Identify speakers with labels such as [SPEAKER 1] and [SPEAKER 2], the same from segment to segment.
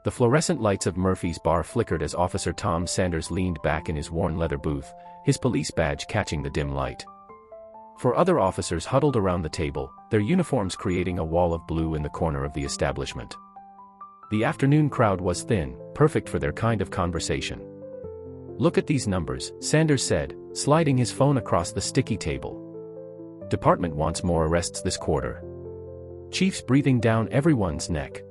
[SPEAKER 1] The fluorescent lights of Murphy's bar flickered as Officer Tom Sanders leaned back in his worn leather booth, his police badge catching the dim light. Four other officers huddled around the table, their uniforms creating a wall of blue in the corner of the establishment. The afternoon crowd was thin, perfect for their kind of conversation. "Look at these numbers," Sanders said, sliding his phone across the sticky table. "Department wants more arrests this quarter." Chief's breathing down everyone's neck.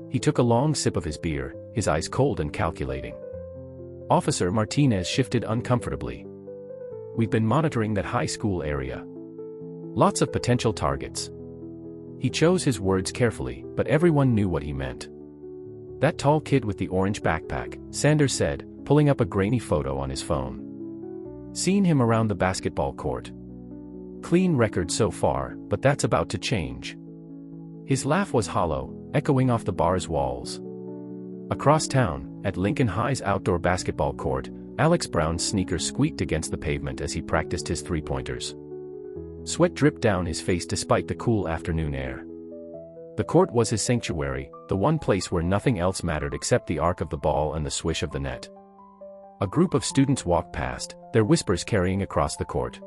[SPEAKER 1] He took a long sip of his beer, his eyes cold and calculating. Officer Martinez shifted uncomfortably. "We've been monitoring that high school area. Lots of potential targets." He chose his words carefully, but everyone knew what he meant. "That tall kid with the orange backpack," Sanders said, pulling up a grainy photo on his phone. "Seen him around the basketball court. Clean record so far, but that's about to change." His laugh was hollow, echoing off the bar's walls. Across town, at Lincoln High's outdoor basketball court, Alex Brown's sneakers squeaked against the pavement as he practiced his three-pointers. Sweat dripped down his face despite the cool afternoon air. The court was his sanctuary, the one place where nothing else mattered except the arc of the ball and the swish of the net. A group of students walked past, their whispers carrying across the court.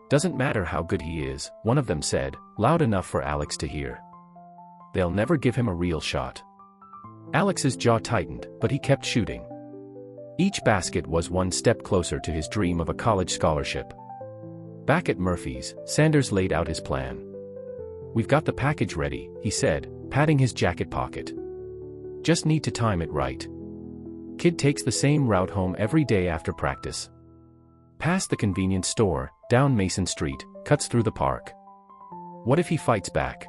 [SPEAKER 1] "Doesn't matter how good he is," one of them said, loud enough for Alex to hear. "They'll never give him a real shot." Alex's jaw tightened, but he kept shooting. Each basket was one step closer to his dream of a college scholarship. Back at Murphy's, Sanders laid out his plan. "We've got the package ready," he said, patting his jacket pocket. "Just need to time it right. Kid takes the same route home every day after practice. Past the convenience store, down Mason Street, cuts through the park. What if he fights back?"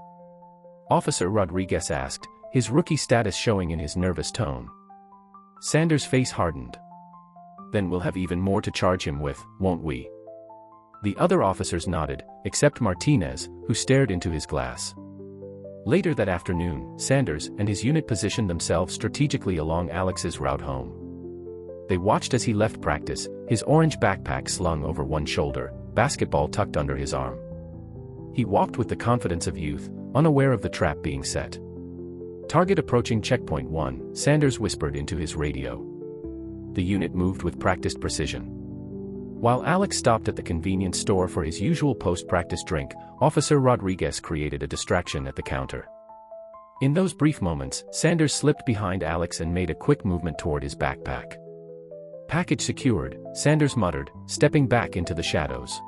[SPEAKER 1] Officer Rodriguez asked, his rookie status showing in his nervous tone. Sanders' face hardened. "Then we'll have even more to charge him with, won't we?" The other officers nodded, except Martinez, who stared into his glass. Later that afternoon, Sanders and his unit positioned themselves strategically along Alex's route home. They watched as he left practice, his orange backpack slung over one shoulder, basketball tucked under his arm. He walked with the confidence of youth, unaware of the trap being set. "Target approaching checkpoint 1, Sanders whispered into his radio. The unit moved with practiced precision. While Alex stopped at the convenience store for his usual post-practice drink, Officer Rodriguez created a distraction at the counter. In those brief moments, Sanders slipped behind Alex and made a quick movement toward his backpack. "Package secured," Sanders muttered, stepping back into the shadows.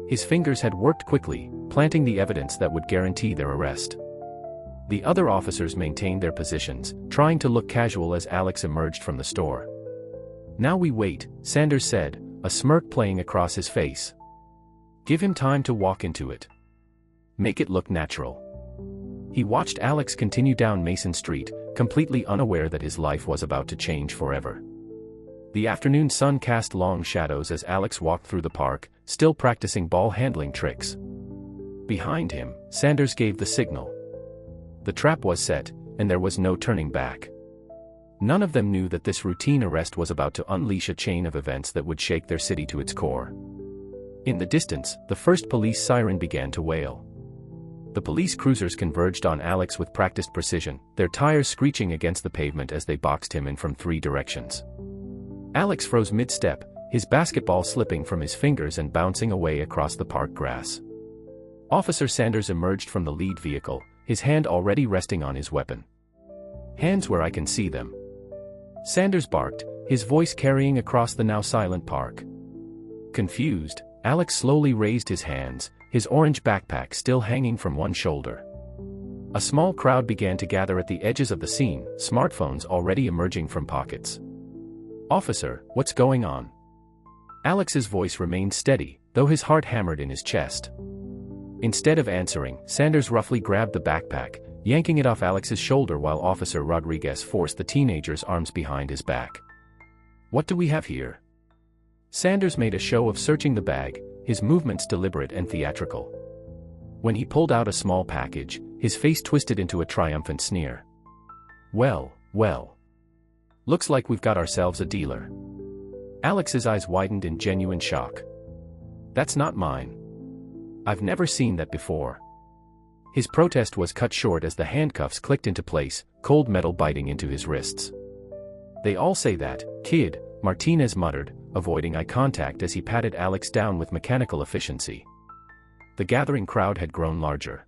[SPEAKER 1] His fingers had worked quickly, planting the evidence that would guarantee their arrest. The other officers maintained their positions, trying to look casual as Alex emerged from the store. "Now we wait," Sanders said, a smirk playing across his face. "Give him time to walk into it. Make it look natural." He watched Alex continue down Mason Street, completely unaware that his life was about to change forever. The afternoon sun cast long shadows as Alex walked through the park, still practicing ball handling tricks. Behind him, Sanders gave the signal. The trap was set, and there was no turning back. None of them knew that this routine arrest was about to unleash a chain of events that would shake their city to its core. In the distance, the first police siren began to wail. The police cruisers converged on Alex with practiced precision, their tires screeching against the pavement as they boxed him in from 3 directions. Alex froze mid-step, his basketball slipping from his fingers and bouncing away across the park grass. Officer Sanders emerged from the lead vehicle, his hand already resting on his weapon. "Hands where I can see them," Sanders barked, his voice carrying across the now silent park. Confused, Alex slowly raised his hands, his orange backpack still hanging from one shoulder. A small crowd began to gather at the edges of the scene, smartphones already emerging from pockets. "Officer, what's going on?" Alex's voice remained steady, though his heart hammered in his chest. Instead of answering, Sanders roughly grabbed the backpack, yanking it off Alex's shoulder while Officer Rodriguez forced the teenager's arms behind his back. "What do we have here?" Sanders made a show of searching the bag, his movements deliberate and theatrical. When he pulled out a small package, his face twisted into a triumphant sneer. Well. Looks like we've got ourselves a dealer." Alex's eyes widened in genuine shock. "That's not mine. I've never seen that before." His protest was cut short as the handcuffs clicked into place, cold metal biting into his wrists. "They all say that, kid," Martinez muttered, avoiding eye contact as he patted Alex down with mechanical efficiency. The gathering crowd had grown larger.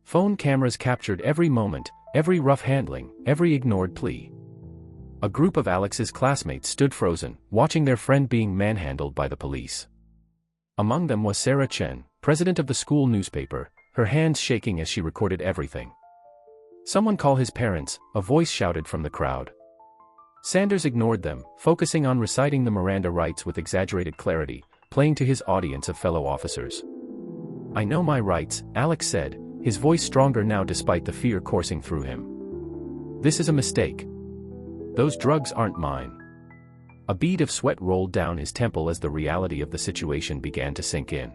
[SPEAKER 1] Phone cameras captured every moment, every rough handling, every ignored plea. A group of Alex's classmates stood frozen, watching their friend being manhandled by the police. Among them was Sarah Chen, president of the school newspaper, her hands shaking as she recorded everything. "Someone call his parents," a voice shouted from the crowd. Sanders ignored them, focusing on reciting the Miranda rights with exaggerated clarity, playing to his audience of fellow officers. "I know my rights," Alex said, his voice stronger now despite the fear coursing through him. "This is a mistake. Those drugs aren't mine." A bead of sweat rolled down his temple as the reality of the situation began to sink in.